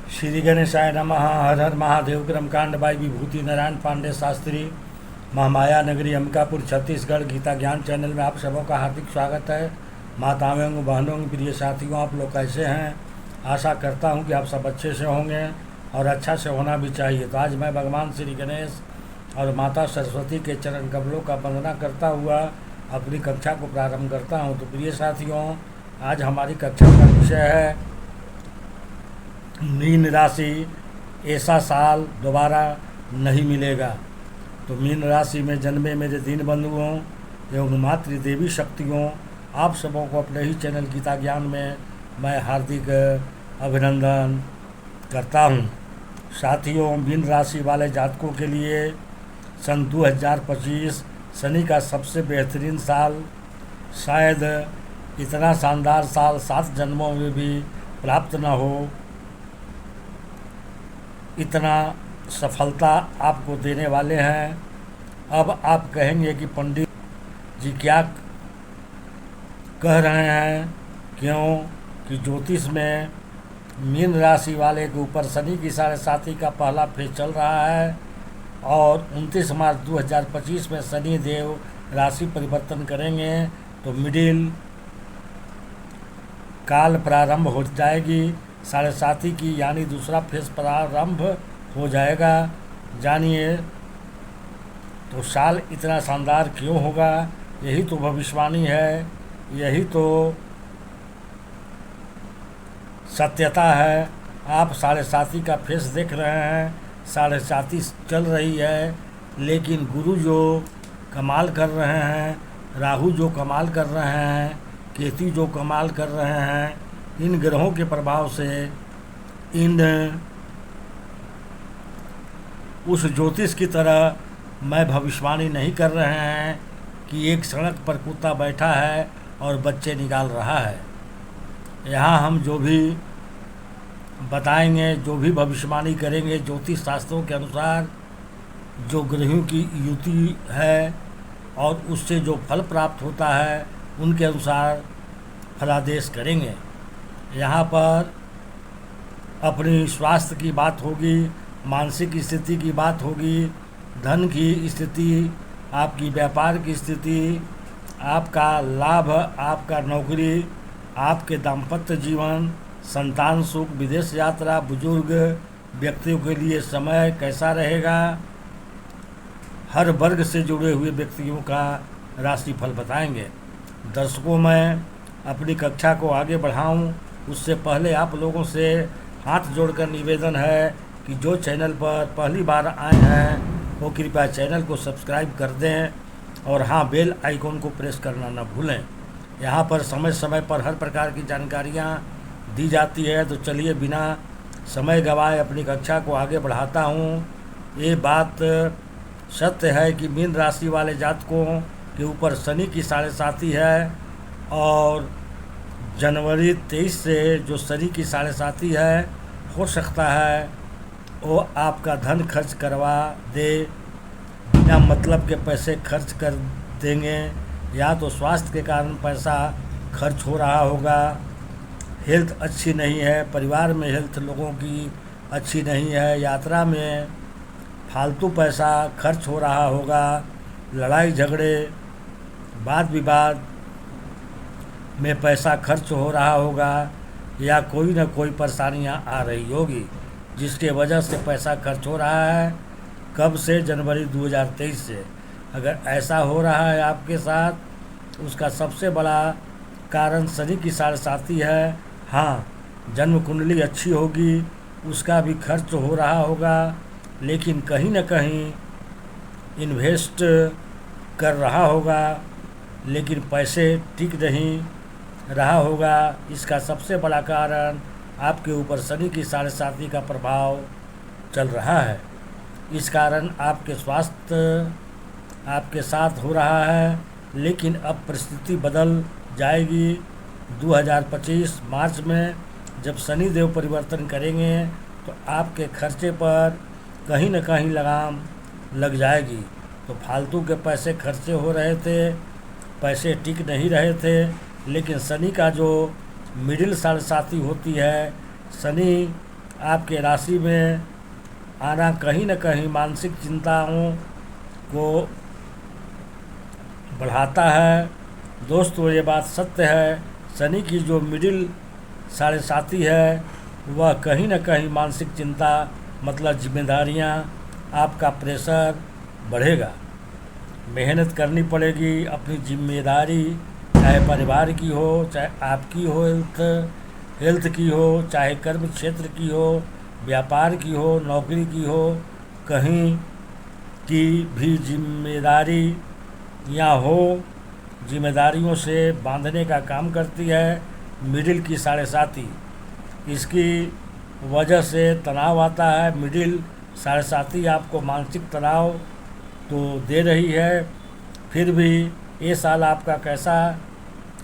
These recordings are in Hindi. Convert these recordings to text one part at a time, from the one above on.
श्री गणेशाय नमः। हर हर महादेव। क्रमकांड बाई विभूति नारायण पांडे शास्त्री, महामाया नगरी, अंबिकापुर, छत्तीसगढ़। गीता ज्ञान चैनल में आप सबों का हार्दिक स्वागत है। माताओं, बहनों, प्रिय साथियों, आप लोग कैसे हैं? आशा करता हूं कि आप सब अच्छे से होंगे और अच्छा से होना भी चाहिए। तो आज मैं भगवान श्री गणेश और माता सरस्वती के चरण कमलों का वंदना करता हुआ अपनी कक्षा को प्रारंभ करता हूं। तो प्रिय साथियों, आज हमारी कक्षा का विषय है मीन राशि। ऐसा साल दोबारा नहीं मिलेगा। तो मीन राशि में जन्मे मेरे दीन बंधुओं एवं मातृ देवी शक्तियों, आप सबों को अपने ही चैनल गीता ज्ञान में मैं हार्दिक अभिनंदन करता हूं। साथियों, मीन राशि वाले जातकों के लिए सन 2025 शनि का सबसे बेहतरीन साल, शायद इतना शानदार साल 7 जन्मों में भी प्राप्त न हो। इतना सफलता आपको देने वाले हैं। अब आप कहेंगे कि पंडित जी क्या कह रहे हैं? क्यों कि ज्योतिष में मीन राशि वाले के ऊपर शनि की 7.5 का पहला फेज चल रहा है और 29 मार्च 2025 में शनि देव राशि परिवर्तन करेंगे तो मिडिल काल प्रारंभ हो जाएगी। 7.5 की यानी दूसरा फेज प्रारंभ हो जाएगा। जानिए तो साल इतना शानदार क्यों होगा? यही तो भविष्यवाणी है, यही तो सत्यता है। आप 7.5 का फेज देख रहे हैं, 7.5 चल रही है, लेकिन गुरु जो कमाल कर रहे हैं, राहु जो कमाल कर रहे हैं, केतु जो कमाल कर रहे हैं, इन ग्रहों के प्रभाव से इन उस ज्योतिष की तरह मैं भविष्यवाणी नहीं कर रहे हैं कि एक सड़क पर कुत्ता बैठा है और बच्चे निकाल रहा है। यहाँ हम जो भी बताएंगे, जो भी भविष्यवाणी करेंगे, ज्योतिष शास्त्रों के अनुसार जो ग्रहों की युति है और उससे जो फल प्राप्त होता है उनके अनुसार फलादेश करेंगे। यहाँ पर अपनी स्वास्थ्य की बात होगी, मानसिक स्थिति की बात होगी, धन की स्थिति, आपकी व्यापार की स्थिति, आपका लाभ, आपका नौकरी, आपके दाम्पत्य जीवन, संतान सुख, विदेश यात्रा, बुजुर्ग व्यक्तियों के लिए समय कैसा रहेगा, हर वर्ग से जुड़े हुए व्यक्तियों का राशिफल बताएंगे। दर्शकों, मैं अपनी कक्षा को आगे बढ़ाऊं उससे पहले आप लोगों से हाथ जोड़कर निवेदन है कि जो चैनल पर पहली बार आए हैं वो कृपया चैनल को सब्सक्राइब कर दें और हाँ, बेल आइकॉन को प्रेस करना न भूलें। यहाँ पर समय समय पर हर प्रकार की जानकारियाँ दी जाती है। तो चलिए बिना समय गंवाए अपनी कक्षा को आगे बढ़ाता हूँ। ये बात सत्य है कि मीन राशि वाले जातकों के ऊपर शनि की 7.5 है और जनवरी 23 से जो शनि की 7.5 है, हो सकता है वो आपका धन खर्च करवा दे, बिना मतलब के पैसे खर्च कर देंगे, या तो स्वास्थ्य के कारण पैसा खर्च हो रहा होगा, हेल्थ अच्छी नहीं है, परिवार में हेल्थ लोगों की अच्छी नहीं है, यात्रा में फालतू पैसा खर्च हो रहा होगा, लड़ाई झगड़े, वाद विवाद में पैसा खर्च हो रहा होगा, या कोई ना कोई परेशानियां आ रही होगी जिसके वजह से पैसा खर्च हो रहा है। कब से? जनवरी 2023 से। अगर ऐसा हो रहा है आपके साथ, उसका सबसे बड़ा कारण शनि की 7.5 है। हाँ, जन्म कुंडली अच्छी होगी, उसका भी खर्च हो रहा होगा, लेकिन कहीं ना कहीं इन्वेस्ट कर रहा होगा, लेकिन पैसे टिक नहीं रहा होगा। इसका सबसे बड़ा कारण आपके ऊपर शनि की 7.5 का प्रभाव चल रहा है। इस कारण आपके स्वास्थ्य आपके साथ हो रहा है, लेकिन अब परिस्थिति बदल जाएगी। 2025 मार्च में जब शनि देव परिवर्तन करेंगे तो आपके खर्चे पर कहीं न कहीं लगाम लग जाएगी। तो फालतू के पैसे खर्चे हो रहे थे, पैसे टिक नहीं रहे थे, लेकिन शनि का जो मिडिल 7.5 होती है, शनि आपके राशि में आना कहीं न कहीं मानसिक चिंताओं को बढ़ाता है। दोस्तों, ये बात सत्य है, शनि की जो मिडिल साढ़े साथी है वह कहीं न कहीं मानसिक चिंता मतलब जिम्मेदारियां, आपका प्रेशर बढ़ेगा। मेहनत करनी पड़ेगी, अपनी जिम्मेदारी चाहे परिवार की हो, चाहे आपकी हो, हेल्थ की हो, चाहे कर्म क्षेत्र की हो, व्यापार की हो, नौकरी की हो, कहीं की भी जिम्मेदारी या हो, जिम्मेदारियों से बांधने का काम करती है मिडिल की साढ़े साथी। इसकी वजह से तनाव आता है। मिडिल साढ़े साथी आपको मानसिक तनाव तो दे रही है, फिर भी ये साल आपका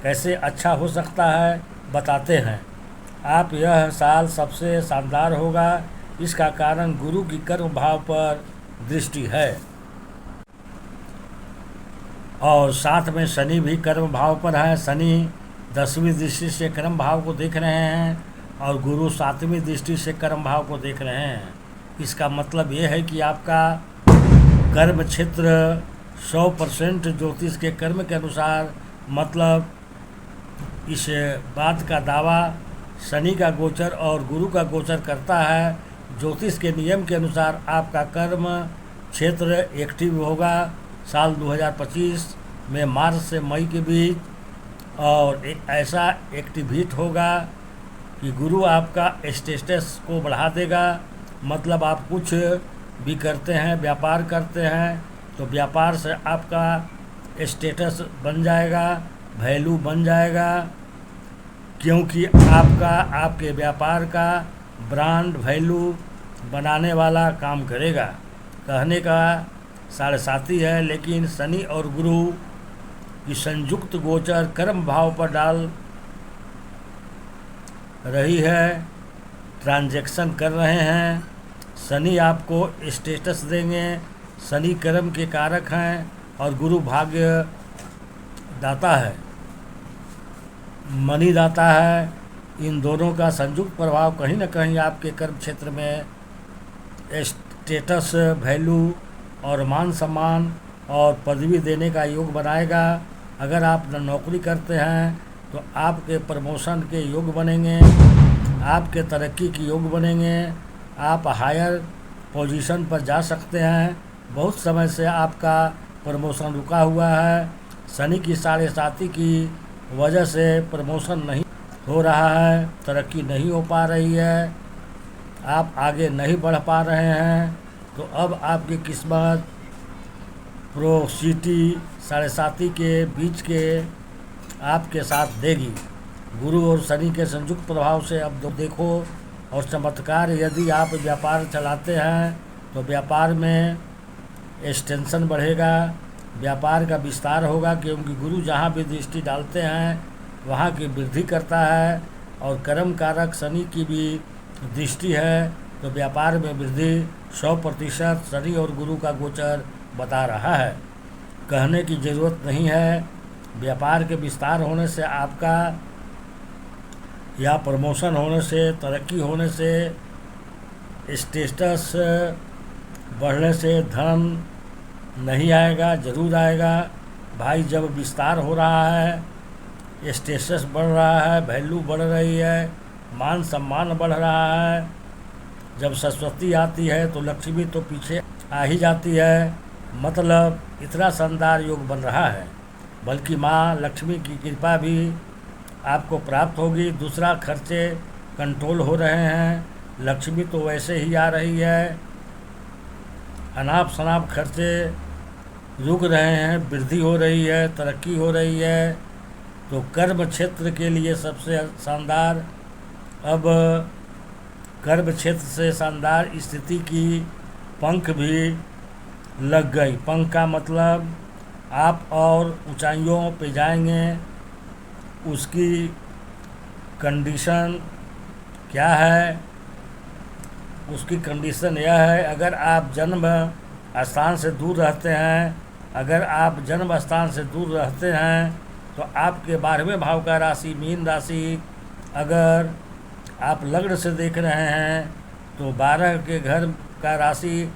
कैसे अच्छा हो सकता है बताते हैं। आप यह साल सबसे शानदार होगा। इसका कारण गुरु की कर्म भाव पर दृष्टि है और साथ में शनि भी कर्म भाव पर है। शनि 10वीं दृष्टि से कर्म भाव को देख रहे हैं और गुरु 7वीं दृष्टि से कर्म भाव को देख रहे हैं। इसका मतलब ये है कि आपका कर्म क्षेत्र 100% ज्योतिष के कर्म के अनुसार, मतलब इस बात का दावा शनि का गोचर और गुरु का गोचर करता है। ज्योतिष के नियम के अनुसार आपका कर्म क्षेत्र एक्टिव होगा साल 2025 में मार्च से मई के बीच, और एक ऐसा एक्टिवेट होगा कि गुरु आपका स्टेटस को बढ़ा देगा। मतलब आप कुछ भी करते हैं, व्यापार करते हैं, तो व्यापार से आपका स्टेटस बन जाएगा, वैल्यू बन जाएगा, क्योंकि आपके व्यापार का ब्रांड वैल्यू बनाने वाला काम करेगा। कहने का साढ़े साथी है, लेकिन शनि और गुरु की संयुक्त गोचर कर्म भाव पर डाल रही है, ट्रांजैक्शन कर रहे हैं। शनि आपको स्टेटस देंगे। शनि कर्म के कारक हैं और गुरु भाग्य दाता है, मनी दाता है। इन दोनों का संयुक्त प्रभाव कहीं न कहीं आपके कर्म क्षेत्र में स्टेटस, वैल्यू और मान सम्मान और पदवी देने का योग बनाएगा। अगर आप नौकरी करते हैं तो आपके प्रमोशन के योग बनेंगे, आपके तरक्की के योग बनेंगे, आप हायर पोजीशन पर जा सकते हैं। बहुत समय से आपका प्रमोशन रुका हुआ है, शनि की साढ़े साथी की वजह से प्रमोशन नहीं हो रहा है, तरक्की नहीं हो पा रही है, आप आगे नहीं बढ़ पा रहे हैं, तो अब आपकी किस्मत प्रोसिटी साढ़े साथी के बीच के आपके साथ देगी। गुरु और शनि के संयुक्त प्रभाव से अब देखो और चमत्कार, यदि आप व्यापार चलाते हैं तो व्यापार में एक्सटेंशन बढ़ेगा, व्यापार का विस्तार होगा, क्योंकि गुरु जहाँ भी दृष्टि डालते हैं वहाँ की वृद्धि करता है और कर्म कारक शनि की भी दृष्टि है, तो व्यापार में वृद्धि 100% शनि और गुरु का गोचर बता रहा है। कहने की ज़रूरत नहीं है, व्यापार के विस्तार होने से आपका या प्रमोशन होने से, तरक्की होने से, स्टेटस बढ़ने से धन नहीं आएगा, ज़रूर आएगा भाई। जब विस्तार हो रहा है, स्टेटस बढ़ रहा है, वैल्यू बढ़ रही है, मान सम्मान बढ़ रहा है, जब सरस्वती आती है तो लक्ष्मी तो पीछे आ ही जाती है। मतलब इतना शानदार योग बन रहा है, बल्कि माँ लक्ष्मी की कृपा भी आपको प्राप्त होगी। दूसरा, खर्चे कंट्रोल हो रहे हैं, लक्ष्मी तो वैसे ही आ रही है, अनाप शनाप खर्चे रुक रहे हैं, वृद्धि हो रही है, तरक्की हो रही है। तो कर्म क्षेत्र के लिए सबसे शानदार, अब कर्म क्षेत्र से शानदार स्थिति की पंख भी लग गई। पंख का मतलब आप और ऊंचाइयों पे जाएंगे। उसकी कंडीशन क्या है? उसकी कंडीशन यह है, अगर आप जन्म स्थान से दूर रहते हैं, अगर आप जन्म स्थान से दूर रहते हैं तो आपके 12वें भाव का राशि मीन राशि अगर आप लग्न से देख रहे हैं तो 12 के घर का राशि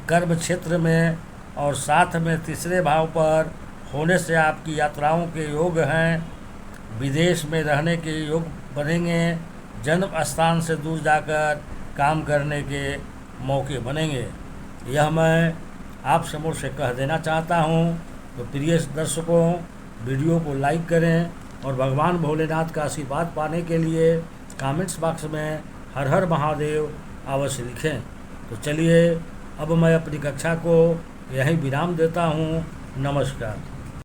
कर्म क्षेत्र में और साथ में तीसरे भाव पर होने से आपकी यात्राओं के योग हैं। विदेश में रहने के योग बनेंगे। जन्म स्थान से दूर जाकर काम करने के मौके बनेंगे। यह मैं आप समूह से कह देना चाहता हूँ। तो प्रिय दर्शकों, वीडियो को लाइक करें और भगवान भोलेनाथ का आशीर्वाद पाने के लिए कमेंट्स बॉक्स में हर हर महादेव अवश्य लिखें। तो चलिए अब मैं अपनी कक्षा को यहीं विराम देता हूँ। नमस्कार।